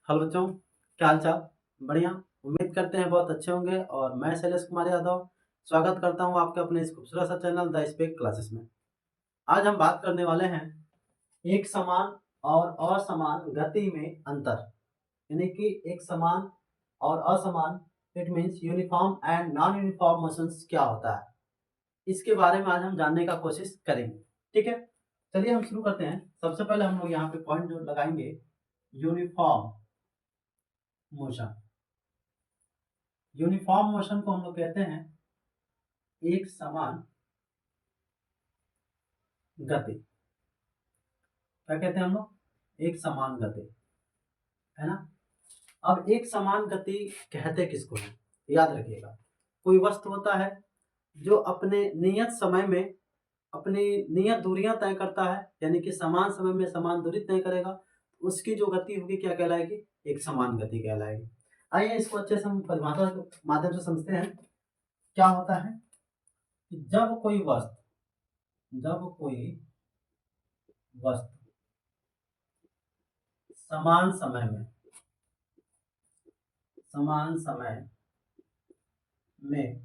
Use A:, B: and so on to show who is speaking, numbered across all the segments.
A: Hello बच्चों, क्या हाल चाल? बढ़िया। उम्मीद करते हैं बहुत अच्छे होंगे। और मैं शैलेश कुमार यादव स्वागत करता हूं आपके अपने इस खूबसूरत सा चैनल द स्पेक क्लासेस में। आज हम बात करने वाले हैं एक समान और असमान गति में अंतर, यानी कि एक समान और असमान, it means uniform and non uniform motions क्या होता है, इसके बारे में आज हम जानने का कोशिश करेंगे। ठीक है, चलिए हम शुरू करते हैं। सबसे पहले हम लोग यहाँ पे पॉइंट जो लगाएंगे, यूनिफॉर्म मोशन। यूनिफॉर्म मोशन को हम लोग कहते हैं एक समान गति। क्या कहते हैं हम लोग? एक समान गति, है ना। अब एक समान गति कहते किसको है, याद रखिएगा। कोई वस्तु होता है जो अपने नियत समय में अपनी नियत दूरियां तय करता है, यानी कि समान समय में समान दूरी तय करेगा, उसकी जो गति होगी क्या कहलाएगी? एक समान गति कहलाएगी। आइए इसको अच्छे से हम परिभाषा के माध्यम से समझते हैं। क्या होता है कि जब कोई वस्तु समान समय में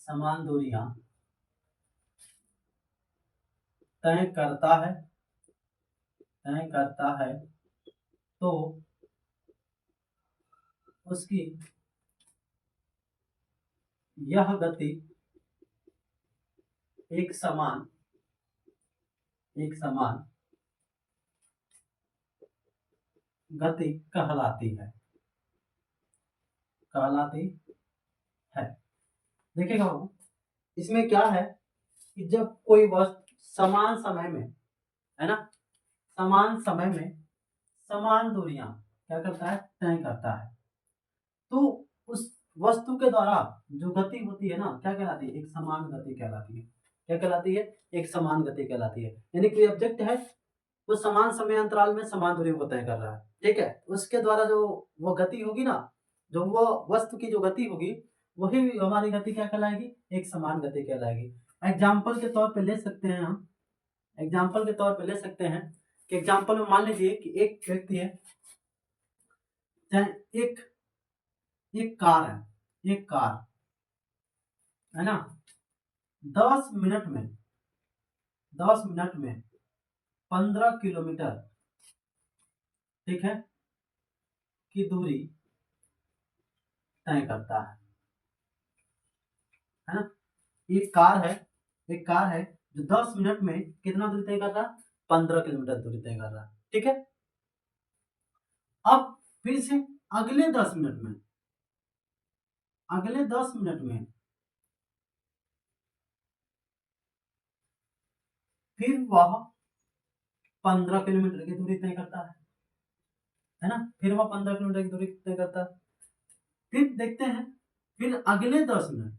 A: समान दूरियां तय करता है तो उसकी यह गति एक समान गति कहलाती है। देखिएगा बाबू, इसमें क्या है कि जब कोई वस्तु समान समय में, है ना, समान समय में समान दूरियां क्या करता है? तय करता है, तो उस वस्तु के द्वारा जो गति होती है ना, क्या कहलाती है? एक समान गति कहलाती है। क्या कहलाती है? एक समान गति कहलाती है। यानी कोई ऑब्जेक्ट है, वो समान समय अंतराल में समान दूरी को तय कर रहा है, ठीक है। उसके द्वारा जो वो गति होगी ना, जो वो वस्तु की जो गति होगी, वही हमारी गति क्या कहलाएगी? एक समान गति कहलाएगी। एग्जाम्पल के तौर पे ले सकते हैं हम, कि एग्जाम्पल में मान लीजिए कि एक व्यक्ति है, चाहे एक कार है ना, 10 मिनट में 15 किलोमीटर, ठीक है, की दूरी तय करता है ना। एक कार है जो 10 मिनट में कितना दूरी तय कर रहा है? 15 किलोमीटर दूरी तय कर रहा है, ठीक है। अब फिर से अगले 10 मिनट में फिर वह 15 किलोमीटर की दूरी तय करता है ना। फिर वह 15 किलोमीटर की दूरी तय करता है। फिर देखते हैं, फिर अगले 10 मिनट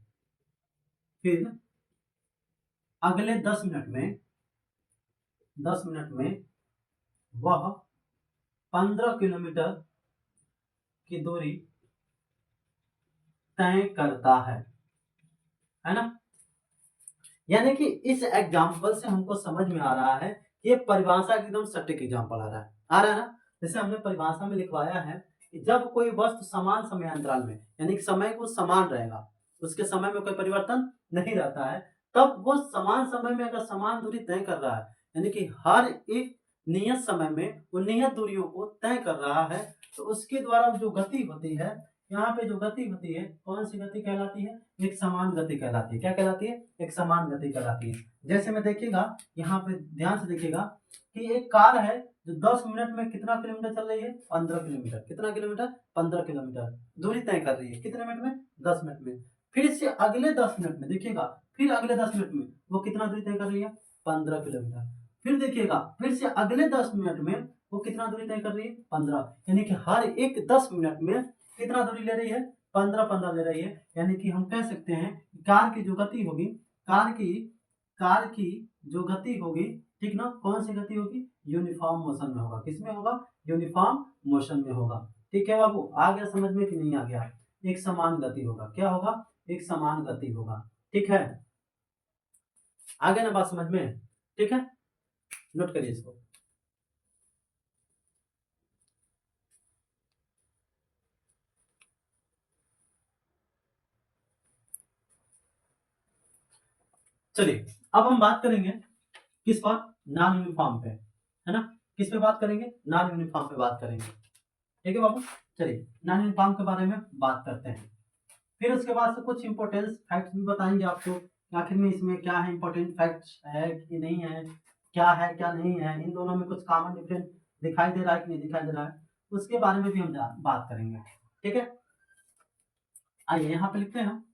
A: में वह 15 किलोमीटर की दूरी तय करता है ना। यानी कि इस एग्जाम्पल से हमको समझ में आ रहा है, ये परिभाषा एकदम सटीक एग्जाम्पल आ रहा है ना। जैसे हमने परिभाषा में लिखवाया है कि जब कोई वस्तु समान समय अंतराल में, यानी कि समय को समान रहेगा, उसके समय में कोई परिवर्तन नहीं रहता है, तब वो समान समय में अगर समान दूरी तय कर रहा है, यानी कि हर एक नियत समय में वो नियत दूरियों को तय कर रहा है, तो उसके द्वारा जो गति होती है, यहाँ पे जो गति होती है, कौन सी गति कहलाती है? एक समान गति कहलाती है। क्या कहलाती है? एक समान गति कहलाती है। जैसे में देखिएगा, यहाँ पे ध्यान से देखिएगा कि एक कार है जो 10 मिनट में कितना किलोमीटर चल रही है? 15 किलोमीटर। कितना किलोमीटर? 15 किलोमीटर दूरी तय कर रही है। कितने मिनट में? 10 मिनट में। फिर से अगले 10 मिनट में देखिएगा, फिर अगले 10 मिनट में वो कितना दूरी तय कर रही है? 15 किलोमीटर। फिर देखिएगा, फिर से अगले 10 मिनट में वो कितना दूरी तय कर रही है? 15। यानी कि हर एक 10 मिनट में कितना दूरी ले रही है? 15 ले रही है। यानी कि हम कह सकते हैं कार की जो गति होगी, कार की जो गति होगी, ठीक ना, कौन सी गति होगी? यूनिफॉर्म मोशन में होगा। किसमें होगा? यूनिफॉर्म मोशन में होगा। ठीक है बाबू, आ गया समझ में कि नहीं आ गया? एक समान गति होगा। क्या होगा? एक समान गति होगा। ठीक है, आ गया ना बात समझ में? ठीक है, नोट करिए इसको। चलिए अब हम बात करेंगे किस पर, नॉन यूनिफॉर्म पे, है ना। किस पे बात करेंगे, नॉन यूनिफॉर्म पे बात करेंगे, ठीक है बाबू। चलिए नॉन यूनिफॉर्म के बारे में बात करते हैं, फिर उसके बाद से कुछ इंपॉर्टेंस फैक्ट्स भी बताएंगे आपको, आखिर में इसमें क्या है, इंपॉर्टेंट फैक्ट्स है कि नहीं है, क्या है क्या नहीं है, इन दोनों में कुछ कॉमन डिफरेंस दिखाई दे रहा है कि नहीं दिखाई दे रहा है, उसके बारे में भी हम बात करेंगे, ठीक है। आइए यहाँ पे लिखते हैं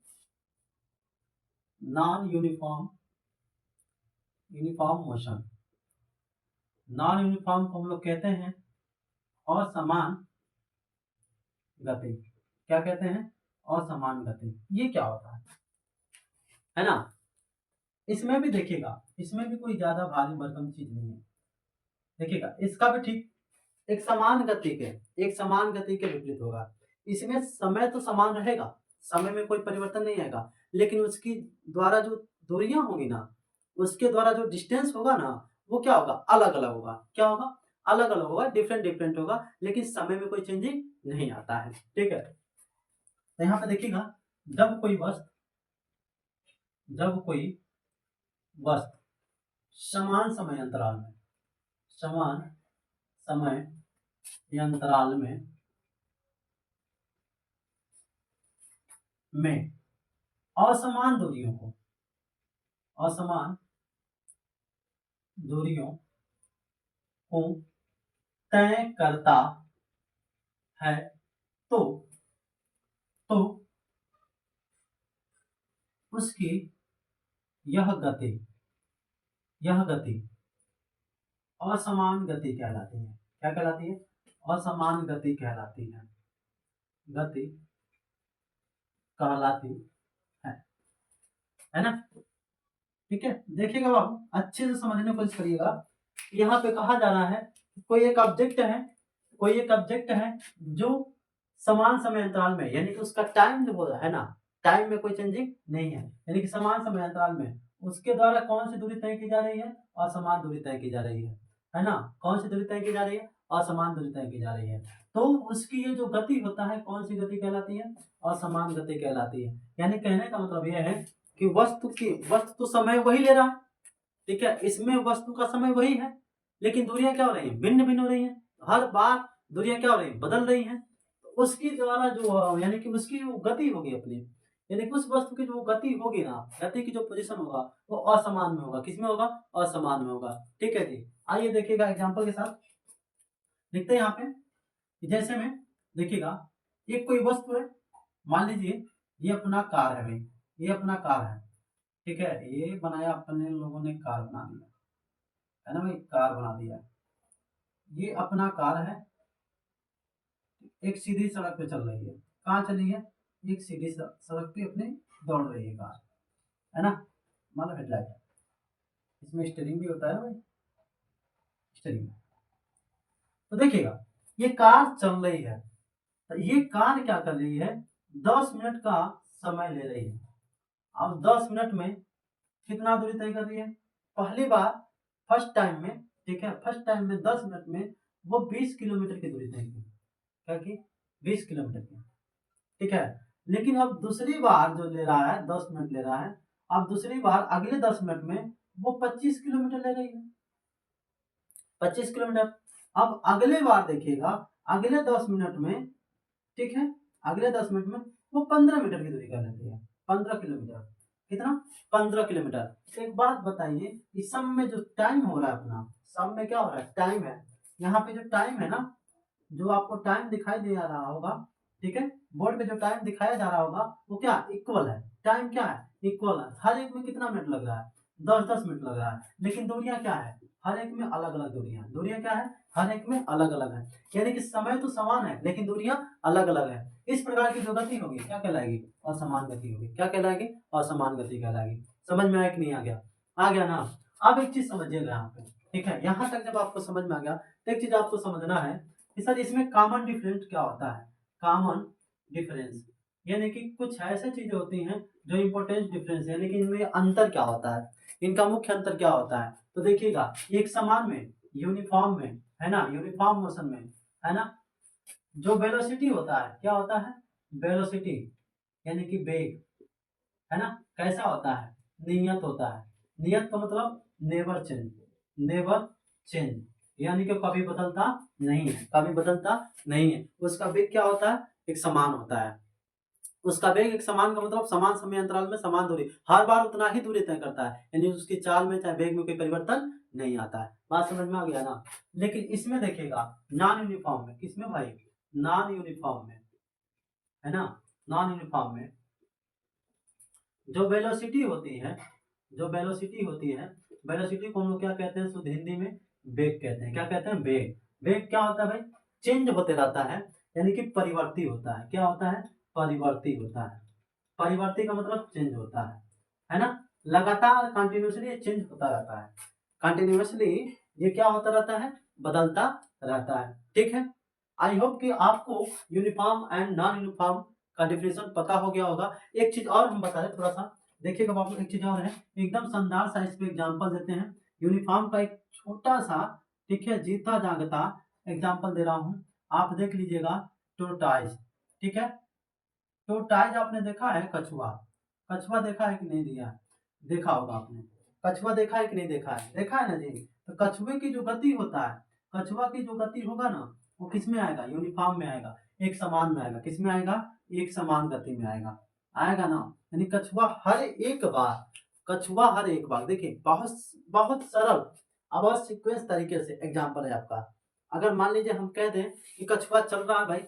A: non uniform, uniform motion. Non uniform को हम लोग कहते हैं असमान गति, क्या कहते हैं, असमान गति। ये क्या होता है ना। इसमें भी देखिएगा, इसमें भी कोई ज्यादा भारी भरकम चीज नहीं है, देखिएगा इसका भी ठीक एक समान गति के, एक समान गति के विपरीत होगा। इसमें समय तो समान रहेगा, समय में कोई परिवर्तन नहीं आएगा, लेकिन उसकी द्वारा जो दूरियां होंगी ना, उसके द्वारा जो डिस्टेंस होगा ना, वो क्या होगा, अलग अलग होगा। क्या होगा, अलग अलग होगा, डिफरेंट डिफरेंट होगा, लेकिन समय में कोई चेंजिंग नहीं आता है, ठीक है। तो यहाँ पे देखिएगा, जब कोई वस्तु, जब कोई वस्तु समान समय अंतराल में, समान समय अंतराल में असमान दूरियों को, असमान दूरियों को तय करता है, तो तो उसकी यह गति, यह गति असमान गति कहलाती है। क्या कहलाती है, असमान गति कहलाती है, गति कहलाती है ना। ठीक है, देखिएगा बाबू अच्छे से समझने की कोशिश करिएगा। यहाँ पे कहा जा रहा है कोई एक ऑब्जेक्ट है, कोई एक ऑब्जेक्ट है जो समान समय अंतराल में, यानी कि उसका टाइम जो हो रहा है ना, टाइम में कोई चेंजिंग नहीं है, यानी कि समान समय अंतराल में उसके द्वारा कौन सी दूरी तय की जा रही है, असमान दूरी तय की जा रही है ना। कौन सी दूरी तय की जा रही है, असमान दूरी तय की जा रही है। तो उसकी ये जो गति होता है, कौन सी गति कहलाती है, असमान गति कहलाती है। यानी कहने का मतलब यह है कि वस्तु तो समय वही ले रहा है, ठीक है, इसमें वस्तु का समय वही है, लेकिन दूरियां क्या हो रही हैं, भिन्न भिन्न हो रही हैं। हर बार दूरियां क्या हो रही हैं, बदल रही हैं। तो उसकी द्वारा जो यानी कि उसकी जो गति होगी अपनी, यानी कि उस वस्तु की जो गति होगी ना, गति की जो पोजीशन होगा वो असमान में होगा। किसमें होगा, असमान में होगा, ठीक है जी। आइए देखिएगा एग्जाम्पल के साथ लिखते हैं यहाँ पे, जैसे में देखिएगा एक कोई वस्तु है, मान लीजिए ये अपना कार है भाई, ये अपना कार है, ठीक है, ये बनाया अपने लोगों ने, कार बना दिया है ना भाई, कार बना दिया। ये अपना कार है, एक सीधी सड़क पे चल रही है। कहाँ चली है, एक सीधी सड़क पे अपने दौड़ रही है कार, है ना। मान लो हेडलाइट है, इसमें स्टीयरिंग भी होता है ना भाई, स्टीयरिंग। तो देखिएगा ये कार चल रही है, तो ये कार क्या कर रही है, 10 मिनट का समय ले रही है। अब 10 मिनट में कितना दूरी तय कर रही है, पहली बार फर्स्ट टाइम में, ठीक है, फर्स्ट टाइम में 10 मिनट में वो 20 किलोमीटर की दूरी तय की, क्या की, 20 किलोमीटर की, ठीक है। लेकिन अब दूसरी बार जो ले रहा है, 10 मिनट ले रहा है, अब दूसरी बार अगले 10 मिनट में वो 25 किलोमीटर ले रही है, 25 किलोमीटर। अब अगले बार देखिएगा, अगले 10 मिनट में, ठीक है, अगले 10 मिनट में वो 15 मीटर की दूरी कर लेती है, 15 किलोमीटर। कितना, 15 किलोमीटर। एक बात बताइए, इस सब में जो टाइम हो रहा है अपना, सब में क्या हो रहा है, टाइम है। यहाँ पे जो टाइम है ना, जो आपको टाइम दिखाई दे रहा होगा, ठीक है, बोर्ड पे जो टाइम दिखाया जा रहा होगा वो क्या, इक्वल है। टाइम क्या है, इक्वल है। हर एक में कितना मिनट लग रहा है, 10-10 मिनट लग रहा है। लेकिन दूरियां क्या है, हर एक में अलग अलग दूरियां, दूरियां क्या है, हर एक में अलग अलग है। यानी कि समय तो समान है, लेकिन दूरियां अलग अलग है। इस प्रकार की जो गति होगी क्या कहलाएगी, असमान गति होगी। क्या कहलाएगी, असमान गति कहलाएगी। समझ में आया कि नहीं आ गया, आ गया ना। अब एक चीज समझिएगा यहाँ पे, ठीक है, यहाँ तक जब आपको समझ में आ गया तो एक चीज आपको समझना है कि सर इसमें कॉमन डिफरेंस क्या होता है। कॉमन डिफरेंस यानी कि कुछ ऐसे चीजें होती हैं जो इंपॉर्टेंट डिफरेंस है, यानी कि इनमें अंतर क्या होता है, इनका मुख्य अंतर क्या होता है। तो देखिएगा एक समान में, यूनिफॉर्म में, है ना, यूनिफॉर्म मोशन में, है ना, जो वेलोसिटी होता है, क्या होता है, वेलोसिटी यानी कि वेग, है ना, कैसा होता है, नियत होता है। नियत का मतलब नेवर चेंज, नेवर चेंज, यानी कि कभी बदलता नहीं है, कभी बदलता नहीं है। उसका वेग क्या होता है, एक समान होता है। उसका वेग एक समान का मतलब समान समय अंतराल में समान दूरी, हर बार उतना ही दूरी तय करता है, यानी उसकी चाल में चाहे वेग में कोई परिवर्तन नहीं आता है। बात समझ में आ गया ना। लेकिन इसमें देखिएगा नॉन यूनिफॉर्म में, किसमें भाई, नॉन यूनिफॉर्म में, है ना, नॉन यूनिफॉर्म में जो वेलोसिटी होती है, जो वेलोसिटी होती है, वेलोसिटी को हम लोग क्या कहते हैं शुद्ध हिंदी में, वेग कहते हैं। क्या कहते हैं, वेग। वेग क्या होता है भाई, चेंज होते रहता है, यानी कि परिवर्ती होता है। क्या होता है, परिवर्ती होता है। परिवर्ती का मतलब चेंज होता है ना। लगातार कंटिन्यूसली चेंज होता रहता है, कंटिन्यूसली ये क्या होता रहता है, बदलता रहता है। ठीक है, आई होप कि आपको यूनिफॉर्म एंड नॉन यूनिफॉर्म का डिफिनेशन पता हो गया होगा। एक चीज और हम बता दें थोड़ा सा, देखिएगा बाबू, एक चीज और है, एकदम शानदार सा इस पे एग्जाम्पल देते हैं यूनिफॉर्म का, एक छोटा सा, ठीक है, जीता जागता एग्जाम्पल दे रहा हूँ, आप देख लीजिएगा। टोर्टाइज, ठीक है, टोर्टाइज आपने देखा है, कछुआ, कछुआ देखा है कि नहीं दिया, देखा होगा आपने, कछुआ देखा है कि नहीं देखा है, देखा है ना जी। तो कछुए की जो गति होता है, कछुआ की जो गति होगा ना, वो किस में आएगा, यूनिफॉर्म में आएगा, एक समान में आएगा। किस में आएगा, एक समान गति में आएगा, आएगा ना। यानी कछुआ हर एक बार, कछुआ हर एक बार, देखिए बहुत बहुत सरल, अब और सीक्वेंस तरीके से एग्जाम्पल है आपका। अगर मान लीजिए हम कह दें कि कछुआ चल रहा है भाई,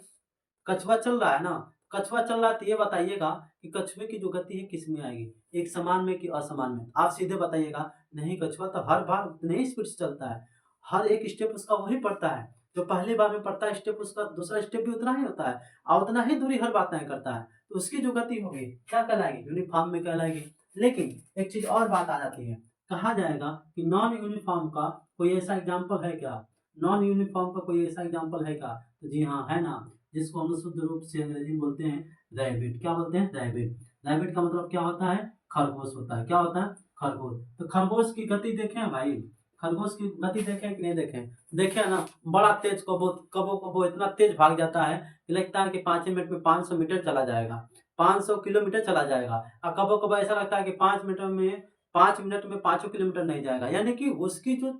A: कछुआ चल रहा है ना, कछुआ चल रहा है, तो ये बताइएगा कि कछुए की जो गति है किस में आएगी, एक समान में कि असमान में। आप सीधे बताइएगा, नहीं कछुआ तो हर बार उतने ही स्पीड से चलता है, हर एक स्टेप उसका वही पड़ता है, जो पहली बार में पड़ता है स्टेप, उसका दूसरा स्टेप भी उतना ही होता है, और उतना ही दूरी हर बार तय करता है, तो उसकी जो गति होगी क्या कहलाएगी, यूनिफॉर्म में कहलाएगी। लेकिन एक चीज और बात आ जाती है, कहा जाएगा कि नॉन यूनिफॉर्म का कोई ऐसा एग्जाम्पल है क्या, नॉन यूनिफॉर्म का कोई ऐसा एग्जाम्पल है क्या, तो जी हाँ है ना, जिसको हम लोग शुद्ध रूप से अंग्रेजी में बोलते हैं रैबिट। क्या बोलते हैं, रैबिट। रैबिट का मतलब क्या होता है, खरगोश होता है। क्या होता है, खरगोश। तो खरगोश की गति देखें भाई, खरगोश की गति देखें कि नहीं देखें, देखें ना, बड़ा तेज, कबो कबो कबो इतना तेज भाग जाता है कि लगता है कि 5 मिनट में 500 मीटर चला जाएगा, 500 किलोमीटर चला जाएगा। और कबो कबो ऐसा लगता है कि 5 मिनट में 5 किलोमीटर नहीं जाएगा। यानी कि उसकी जो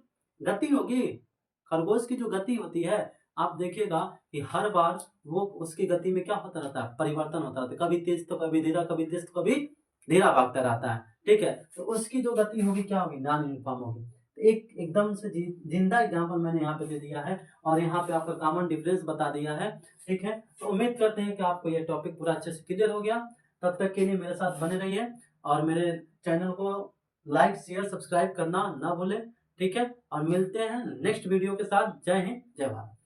A: गति होगी, खरगोश की जो गति होती है, आप देखिएगा कि हर बार वो उसकी गति में क्या होता रहता है, परिवर्तन होता रहता है, कभी तेज तो कभी धीरा, कभी तेज तो कभी धीरा भागता रहता है। ठीक है, तो उसकी जो गति होगी क्या होगी, नॉन यूनिफॉर्म होगी। तो एक एकदम से जिंदा एग्जाम्पल मैंने यहाँ पे दे दिया है, और यहाँ पे आपका कॉमन डिफरेंस बता दिया है। ठीक है, तो उम्मीद करते हैं कि आपको ये टॉपिक पूरा अच्छे से क्लियर हो गया। तब तक के लिए मेरे साथ बने रहिए, और मेरे चैनल को लाइक शेयर सब्सक्राइब करना ना भूलें। ठीक है, और मिलते हैं नेक्स्ट वीडियो के साथ। जय हिंद, जय भारत।